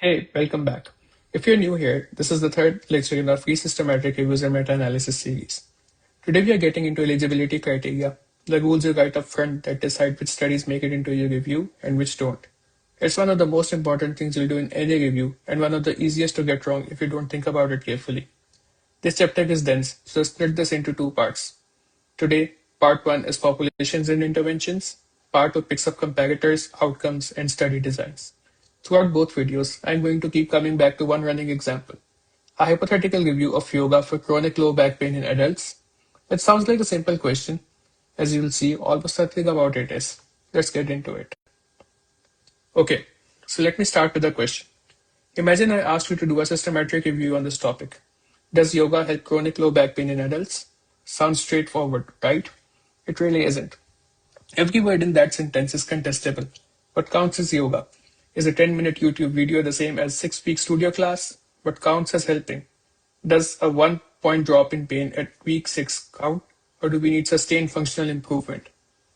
Hey, welcome back. If you're new here, this is the third lecture in our free systematic reviews and meta-analysis series. Today we are getting into eligibility criteria, the rules you write up front that decide which studies make it into your review and which don't. It's one of the most important things you'll do in any review and one of the easiest to get wrong if you don't think about it carefully. This chapter is dense, so split this into two parts. Today, part 1 is populations and interventions. Part 2 picks up comparators, outcomes, and study designs. Throughout both videos, I'm going to keep coming back to one running example, a hypothetical review of yoga for chronic low back pain in adults. It sounds like a simple question. As you'll see, almost nothing about it is. Let's get into it. Okay, so let me start with a question. Imagine I asked you to do a systematic review on this topic. Does yoga help chronic low back pain in adults? Sounds straightforward, right? It really isn't. Every word in that sentence is contestable. What counts as yoga? Is a 10-minute YouTube video the same as 6-week studio class? What counts as helping? Does a 1 point drop in pain at week 6 count? Or do we need sustained functional improvement?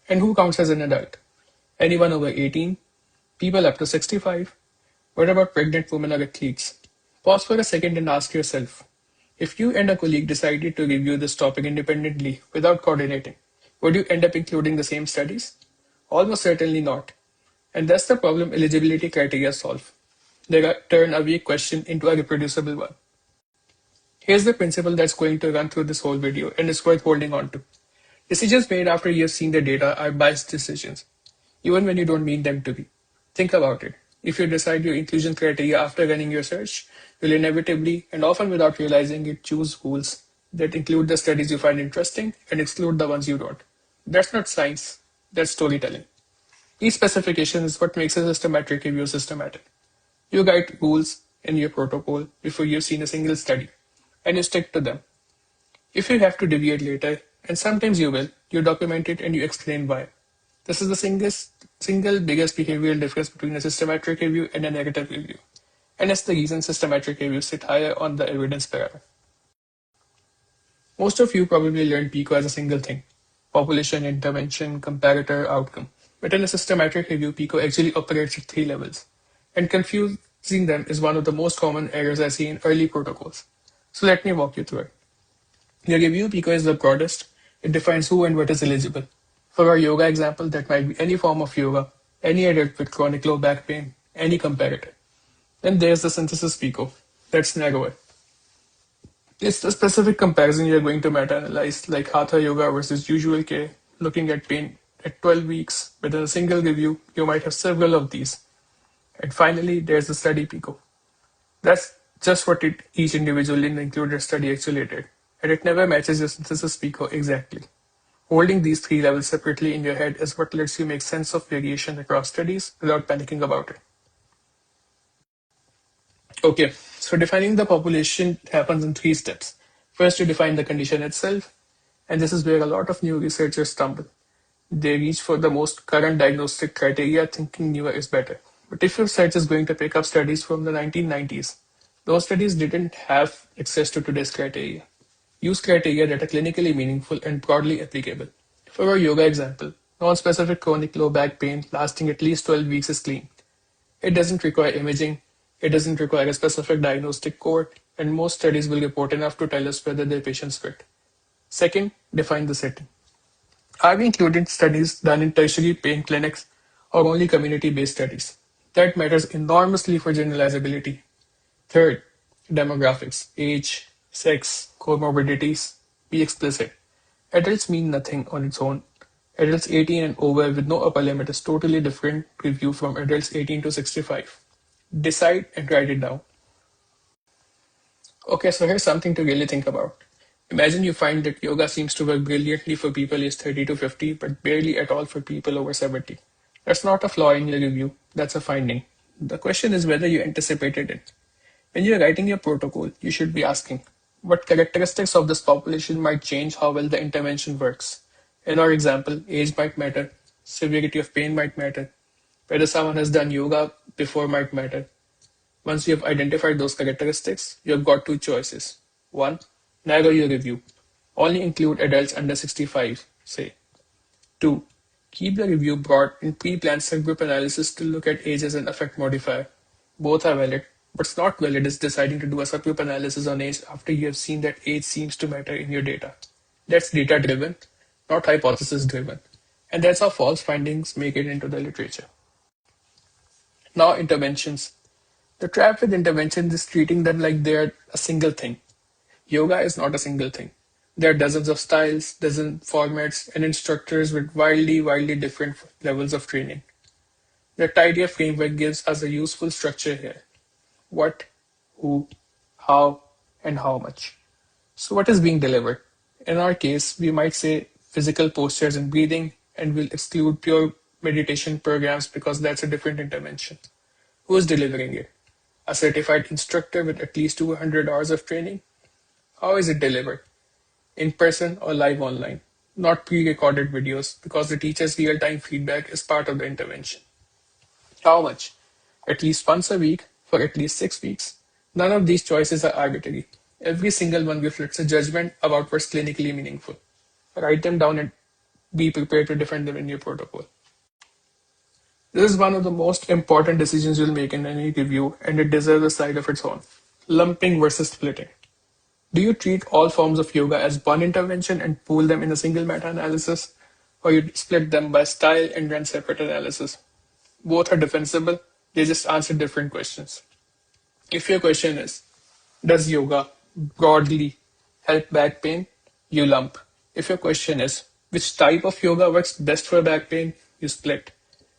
And who counts as an adult? Anyone over 18? People up to 65? What about pregnant women or athletes? Pause for a second and ask yourself, if you and a colleague decided to review this topic independently without coordinating, would you end up including the same studies? Almost certainly not. And that's the problem eligibility criteria solve. They turn a weak question into a reproducible one. Here's the principle that's going to run through this whole video and it's worth holding on to. Decisions made after you've seen the data are biased decisions, even when you don't mean them to be. Think about it. If you decide your inclusion criteria after running your search, you'll inevitably, and often without realizing it, choose rules that include the studies you find interesting and exclude the ones you don't. That's not science, that's storytelling. Each specification is what makes a systematic review systematic. You write rules in your protocol before you've seen a single study, and you stick to them. If you have to deviate later, and sometimes you will, you document it and you explain why. This is the single biggest behavioral difference between a systematic review and a negative review. And it's the reason systematic reviews sit higher on the evidence pyramid. Most of you probably learned PICO as a single thing: population, intervention, comparator, outcome. But in a systematic review, PICO actually operates at 3 levels. And confusing them is one of the most common errors I see in early protocols. So let me walk you through it. Your review PICO is the broadest. It defines who and what is eligible. For our yoga example, that might be any form of yoga, any adult with chronic low back pain, any comparator. Then there's the synthesis PICO. That's narrower. It's the specific comparison you're going to meta-analyze, like Hatha Yoga versus usual care, looking at pain at 12 weeks. Within a single review, you might have several of these. And finally, there's the study PICO. That's just what each individual in the included study actually did, and it never matches your synthesis PICO exactly. Holding these 3 levels separately in your head is what lets you make sense of variation across studies without panicking about it. Okay, so defining the population happens in 3 steps. First, you define the condition itself, and this is where a lot of new researchers stumble. They reach for the most current diagnostic criteria, thinking newer is better. But if your search is going to pick up studies from the 1990s, those studies didn't have access to today's criteria. Use criteria that are clinically meaningful and broadly applicable. For our yoga example, non-specific chronic low back pain lasting at least 12 weeks is clean. It doesn't require imaging, it doesn't require a specific diagnostic code, and most studies will report enough to tell us whether their patients fit. Second, define the setting. Are we including studies done in tertiary pain clinics or only community-based studies? That matters enormously for generalizability. Third, demographics, age, sex, comorbidities. Be explicit. Adults mean nothing on its own. Adults 18 and over with no upper limit is totally different review from adults 18 to 65. Decide and write it down. Okay, so here's something to really think about. Imagine you find that yoga seems to work brilliantly for people aged 30 to 50, but barely at all for people over 70. That's not a flaw in your review, that's a finding. The question is whether you anticipated it. When you're writing your protocol, you should be asking, what characteristics of this population might change how well the intervention works? In our example, age might matter, severity of pain might matter, whether someone has done yoga before might matter. Once you have identified those characteristics, you have got 2 choices. 1. Narrow your review. Only include adults under 65, say. 2. Keep the review broad and pre-planned subgroup analysis to look at age as an effect modifier. Both are valid, What's not valid is deciding to do a subgroup analysis on age after you have seen that age seems to matter in your data. That's data driven, not hypothesis driven. And that's how false findings make it into the literature. Now, interventions. The trap with interventions is treating them like they're a single thing. Yoga is not a single thing. There are dozens of styles, dozens formats, and instructors with wildly different levels of training. The tidier framework gives us a useful structure here. What, who, how, and how much. So what is being delivered? In our case, we might say physical postures and breathing, and we'll exclude pure meditation programs because that's a different intervention. Who is delivering it? A certified instructor with at least 200 hours of training? How is it delivered? In person or live online? Not pre-recorded videos because the teacher's real-time feedback is part of the intervention. How much? At least once a week for at least 6 weeks. None of these choices are arbitrary. Every single one reflects a judgment about what's clinically meaningful. Write them down and be prepared to defend them in your protocol. This is one of the most important decisions you'll make in any review, and it deserves a slide of its own. Lumping versus splitting. Do you treat all forms of yoga as one intervention and pool them in a single meta-analysis, or you split them by style and run separate analysis? Both are defensible, they just answer different questions. If your question is, does yoga broadly help back pain? You lump. If your question is, which type of yoga works best for back pain? You split.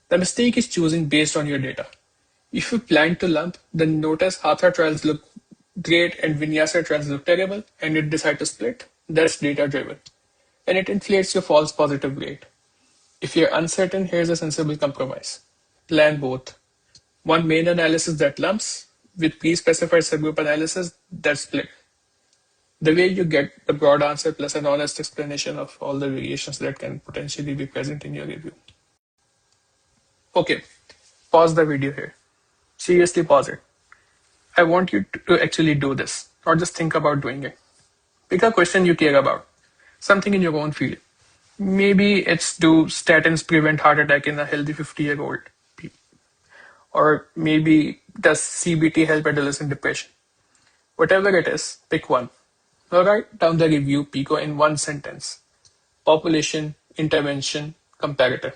The mistake is choosing based on your data. If you plan to lump, then notice hatha trials look great and vinyasa trials look terrible, and you decide to split. That's data driven. And it inflates your false positive rate. If you're uncertain, here's a sensible compromise. Plan both. One main analysis that lumps with pre-specified subgroup analysis that split. The way you get the broad answer plus an honest explanation of all the variations that can potentially be present in your review. Okay, pause the video here. Seriously pause it. I want you to actually do this, not just think about doing it. Pick a question you care about, something in your own field. Maybe it's, do statins prevent heart attack in a healthy 50-year-old? Or maybe, does CBT help adolescent depression? Whatever it is, pick one. Now write down the review PICO in one sentence. Population, intervention, comparator.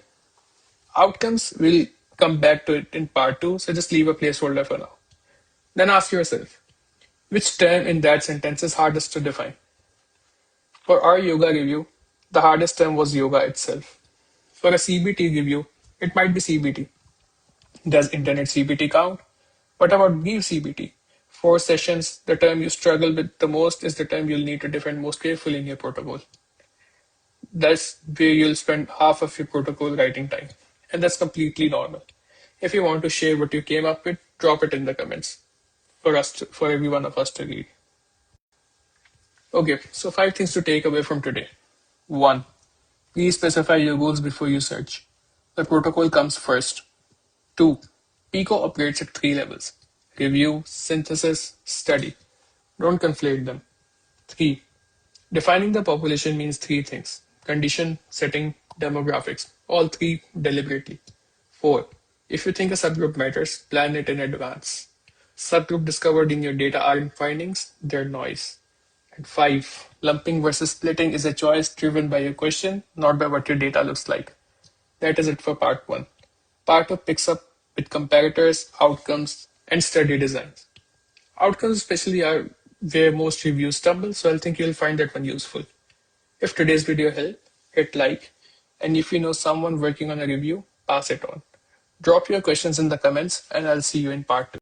Outcomes, will come back to it in part 2, so just leave a placeholder for now. Then ask yourself, which term in that sentence is hardest to define? For our yoga review, the hardest term was yoga itself. For a CBT review, it might be CBT. Does internet CBT count? What about brief CBT? 4 sessions, the term you struggle with the most is the term you'll need to defend most carefully in your protocol. That's where you'll spend half of your protocol writing time. And that's completely normal. If you want to share what you came up with, drop it in the comments for every one of us to read. Okay, so 5 things to take away from today. 1. Please specify your goals before you search. The protocol comes first. 2. PICO operates at 3 levels: review, synthesis, study. Don't conflate them. 3. Defining the population means 3 things: condition, setting, demographics. All 3 deliberately. 4. If you think a subgroup matters, plan it in advance. Subgroup discovered in your data aren't findings, they're noise. And 5. Lumping versus splitting is a choice driven by your question, not by what your data looks like. That is it for part 1. Part 2 picks up with comparators, outcomes, and study designs. Outcomes especially are where most reviews stumble, so I think you'll find that one useful. If today's video helped, hit like, and if you know someone working on a review, pass it on. Drop your questions in the comments, and I'll see you in part 2.